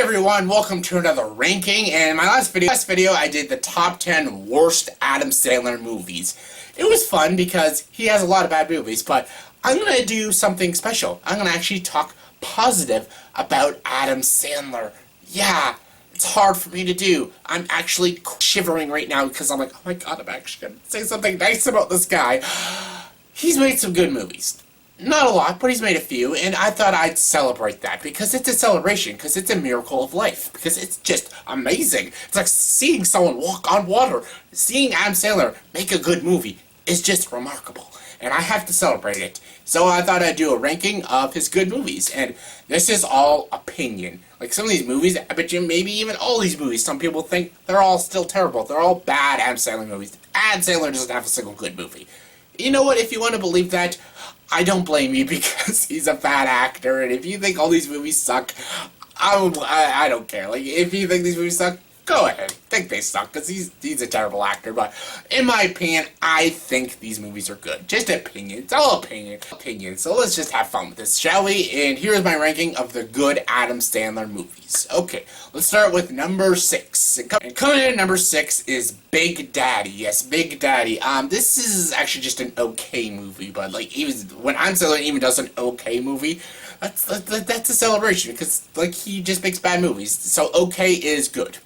everyone, welcome to another ranking. And in my last video I did the top 10 worst Adam Sandler movies. It was fun because he has a lot of bad movies, but I'm going to do something special. I'm going to actually talk positive about Adam Sandler. Yeah, it's hard for me to do. I'm actually shivering right now because I'm like, oh my god, I'm actually going to say something nice about this guy. He's made some good movies. Not a lot, but he's made a few, and I thought I'd celebrate that, because it's a celebration, because it's a miracle of life, because it's just amazing. It's like seeing someone walk on water. Seeing Adam Sandler make a good movie is just remarkable, and I have to celebrate it. So I thought I'd do a ranking of his good movies, and this is all opinion. Like, some of these movies, I bet you maybe even all these movies, some people think they're all still terrible. They're all bad Adam Sandler movies. Adam Sandler doesn't have a single good movie. You know what, if you want to believe that, I don't blame you, because he's a bad actor, and if you think all these movies suck, I don't care. Like, if you think these movies suck, go ahead. Think they suck, because he's a terrible actor, but in my opinion, I think these movies are good. Just opinion. It's all opinion. So let's just have fun with this, shall we? And here's my ranking of the good Adam Sandler movies. Okay, let's start with number 6. And coming in at number 6 is Big Daddy. Yes, Big Daddy. This is actually just an okay movie, but like, even when Adam Sandler even does an okay movie, that's a celebration, because like, he just makes bad movies. So okay is good.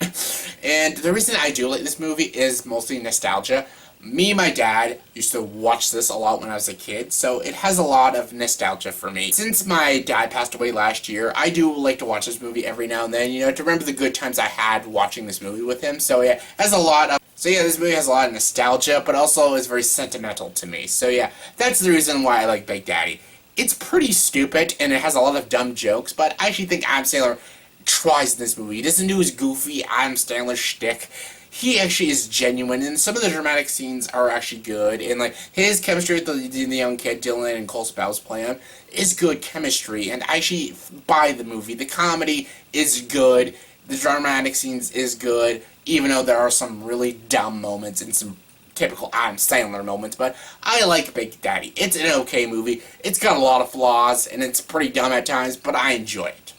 And the reason I do like this movie is mostly nostalgia. Me and my dad used to watch this a lot when I was a kid, so it has a lot of nostalgia for me. Since my dad passed away last year, I do like to watch this movie every now and then, you know, to remember the good times I had watching this movie with him. So yeah, it has a lot of... So yeah, this movie has a lot of nostalgia, but also is very sentimental to me. So yeah, that's the reason why I like Big Daddy. It's pretty stupid, and it has a lot of dumb jokes, but I actually think Adam Sandler tries in this movie. He doesn't do his goofy Adam Sandler shtick. He actually is genuine, and some of the dramatic scenes are actually good, and like, his chemistry with the young kid, Dylan, and Cole Sprouse play him, is good chemistry, and I actually buy the movie. The comedy is good, the dramatic scenes is good, even though there are some really dumb moments and some typical Adam Sandler moments, but I like Big Daddy. It's an okay movie. It's got a lot of flaws, and it's pretty dumb at times, but I enjoy it.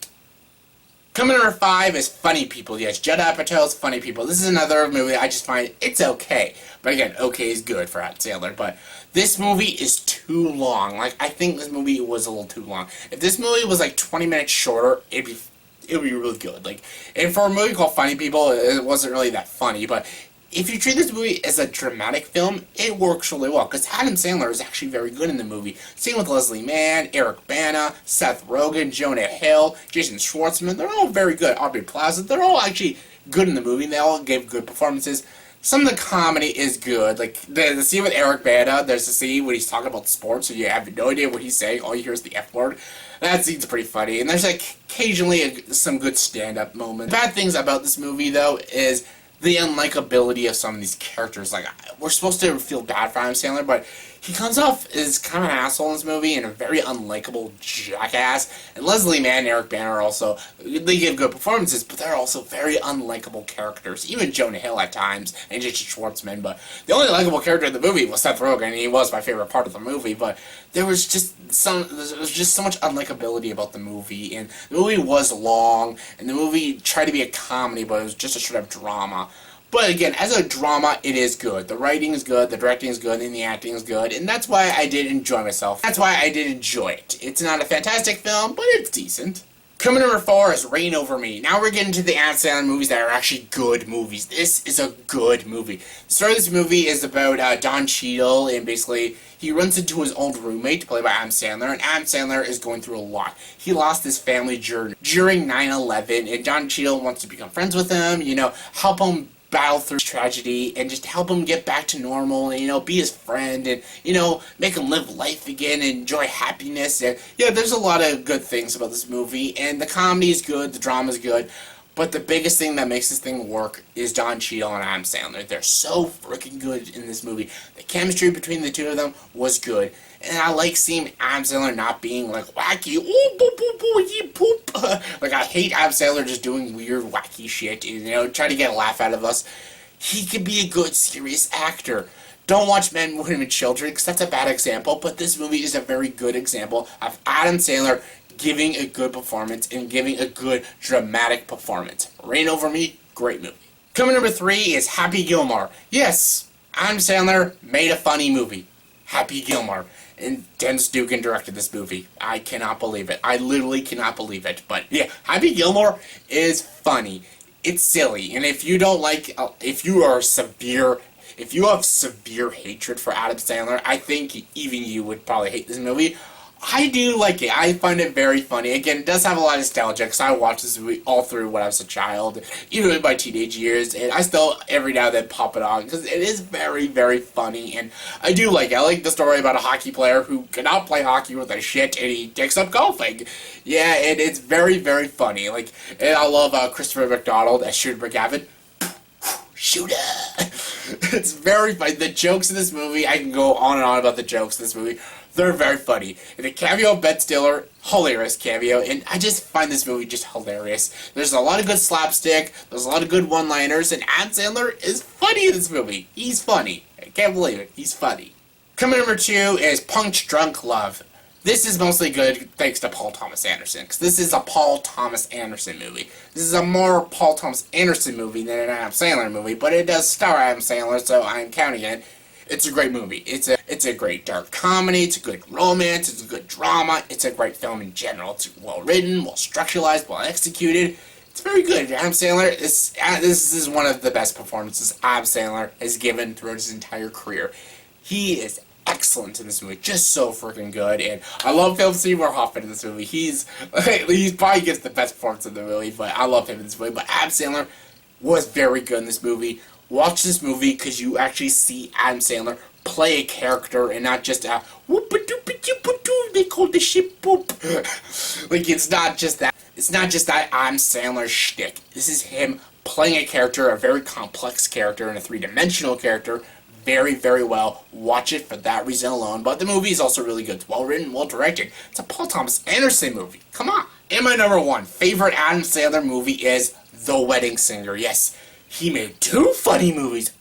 Coming in number 5 is Funny People. Yes, Judd Apatow's Funny People. This is another movie I just find it's okay. But again, okay is good for Adam Sandler. But this movie is too long. Like, I think this movie was a little too long. If this movie was like 20 minutes shorter, it would be really good. Like, and for a movie called Funny People, it wasn't really that funny. But if you treat this movie as a dramatic film, it works really well, because Adam Sandler is actually very good in the movie. Same with Leslie Mann, Eric Bana, Seth Rogen, Jonah Hill, Jason Schwartzman. They're all very good. Aubrey Plaza. They're all actually good in the movie. They all gave good performances. Some of the comedy is good. Like, the scene with Eric Bana, there's a scene when he's talking about sports, and you have no idea what he's saying. All you hear is the F word. That scene's pretty funny. And there's, like, occasionally some good stand-up moments. Bad things about this movie, though, is the unlikability of some of these characters. Like, we're supposed to feel bad for Adam Sandler, but he comes off as kind of an asshole in this movie and a very unlikable jackass. And Leslie Mann and Eric Bana are also, they give good performances, but they're also very unlikable characters. Even Jonah Hill at times, and Jason Schwartzman. But the only likable character in the movie was Seth Rogen, and he was my favorite part of the movie. But there was just so much unlikability about the movie, and the movie was long, and the movie tried to be a comedy, but it was just a straight up drama. But again, as a drama, it is good. The writing is good, the directing is good, and the acting is good, and that's why I did enjoy myself. That's why I did enjoy it. It's not a fantastic film, but it's decent. Coming number 4 is Reign Over Me. Now we're getting to the Adam Sandler movies that are actually good movies. This is a good movie. The story of this movie is about Don Cheadle, and basically he runs into his old roommate, played by Adam Sandler, and Adam Sandler is going through a lot. He lost his family during 9/11, and Don Cheadle wants to become friends with him, you know, help him battle through tragedy, and just help him get back to normal, and, you know, be his friend, and, you know, make him live life again, and enjoy happiness. And yeah, there's a lot of good things about this movie, and the comedy is good, the drama is good, but the biggest thing that makes this thing work is Don Cheadle and Adam Sandler. They're so freaking good in this movie. The chemistry between the two of them was good. And I like seeing Adam Sandler not being like wacky, ooh, boo, boo, boo, yee, poop. Like, I hate Adam Sandler just doing weird, wacky shit, and, you know, trying to get a laugh out of us. He could be a good, serious actor. Don't watch Men, Women, and Children, because that's a bad example, but this movie is a very good example of Adam Sandler giving a good performance and giving a good dramatic performance. Reign Over Me, great movie. Coming number 3 is Happy Gilmore. Yes, Adam Sandler made a funny movie. Happy Gilmore. And Dennis Dugan directed this movie. I cannot believe it. I literally cannot believe it. But yeah, Happy Gilmore is funny. It's silly. And if you don't like, if you have severe hatred for Adam Sandler, I think even you would probably hate this movie. I do like it. I find it very funny. Again, it does have a lot of nostalgia because I watched this movie all through when I was a child, even in my teenage years, and I still every now and then pop it on because it is very, very funny, and I do like it. I like the story about a hockey player who cannot play hockey with a shit, and he takes up golfing. Yeah, and it's very, very funny. Like, and I love Christopher McDonald as Shooter McGavin. Shooter! It's very funny. The jokes in this movie, I can go on and on about the jokes in this movie. They're very funny. And the cameo of Ben Stiller, hilarious cameo, and I just find this movie just hilarious. There's a lot of good slapstick, there's a lot of good one-liners, and Adam Sandler is funny in this movie. He's funny. I can't believe it. He's funny. Coming number 2 is PunchDrunk Love. This is mostly good thanks to Paul Thomas Anderson, because this is a Paul Thomas Anderson movie. This is a more Paul Thomas Anderson movie than an Adam Sandler movie, but it does star Adam Sandler, so I'm counting it. It's a great movie. It's a great dark comedy. It's a good romance. It's a good drama. It's a great film in general. It's well written, well structuralized, well executed. It's very good. Adam Sandler, this is one of the best performances Adam Sandler has given throughout his entire career. He is excellent in this movie, just so freaking good, and I love Philip Seymour Hoffman in this movie. He probably gets the best performance in the movie, but I love him in this movie. But Adam Sandler was very good in this movie. Watch this movie because you actually see Adam Sandler play a character and not just a whoop-a-doop-a-doop-a-doo, they call the shit boop. Like, it's not just that. It's not just that Adam Sandler shtick. This is him playing a character, a very complex character, and a three-dimensional character very, very well. Watch it for that reason alone. But the movie is also really good. It's well written, well directed. It's a Paul Thomas Anderson movie. Come on. And my number 1 favorite Adam Sandler movie is The Wedding Singer. Yes. He made 2 funny movies.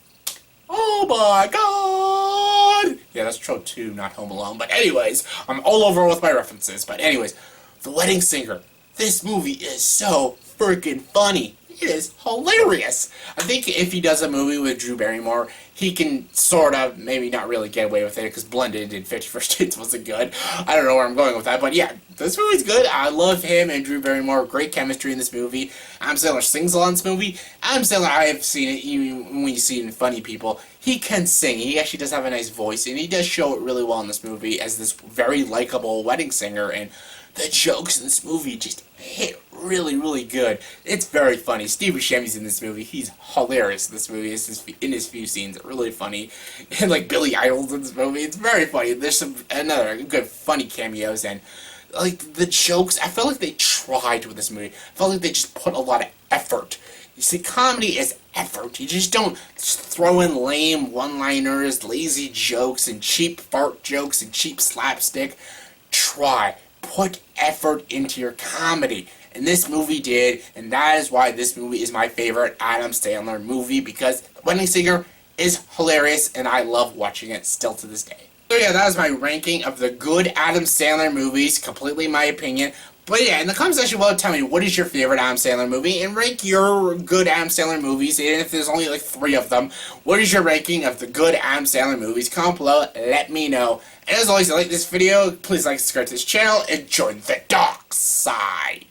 Oh my god! Yeah, that's Troll 2, not Home Alone. But anyways, I'm all over with my references. But anyways, The Wedding Singer. This movie is so freaking funny. It is hilarious. I think if he does a movie with Drew Barrymore, he can sort of, maybe not really get away with it, because Blended in 50 First Dates wasn't good. I don't know where I'm going with that, but yeah, this movie's good. I love him and Drew Barrymore. Great chemistry in this movie. Adam Sandler sings a lot in this movie. Adam Sandler, I have seen it, even when you see it in Funny People, he can sing. He actually does have a nice voice, and he does show it really well in this movie as this very likable wedding singer, and the jokes in this movie just hit really, really good. It's very funny. Steve Buscemi's in this movie. He's hilarious in this movie. In his few scenes, really funny. And like Billy Idol's in this movie. It's very funny. There's some another good funny cameos, and like the jokes. I felt like they tried with this movie. I felt like they just put a lot of effort. You see, comedy is effort. You just don't just throw in lame one-liners, lazy jokes, and cheap fart jokes and cheap slapstick. Try. Put effort into your comedy. And this movie did, and that is why this movie is my favorite Adam Sandler movie, because Wedding Singer is hilarious, and I love watching it still to this day. So yeah, that is my ranking of the good Adam Sandler movies, completely my opinion. But yeah, in the comment section below, tell me what is your favorite Adam Sandler movie, and rank your good Adam Sandler movies, and if there's only like 3 of them, what is your ranking of the good Adam Sandler movies? Comment below, let me know. And as always, if you like this video, please like and subscribe to this channel, and join the dark side.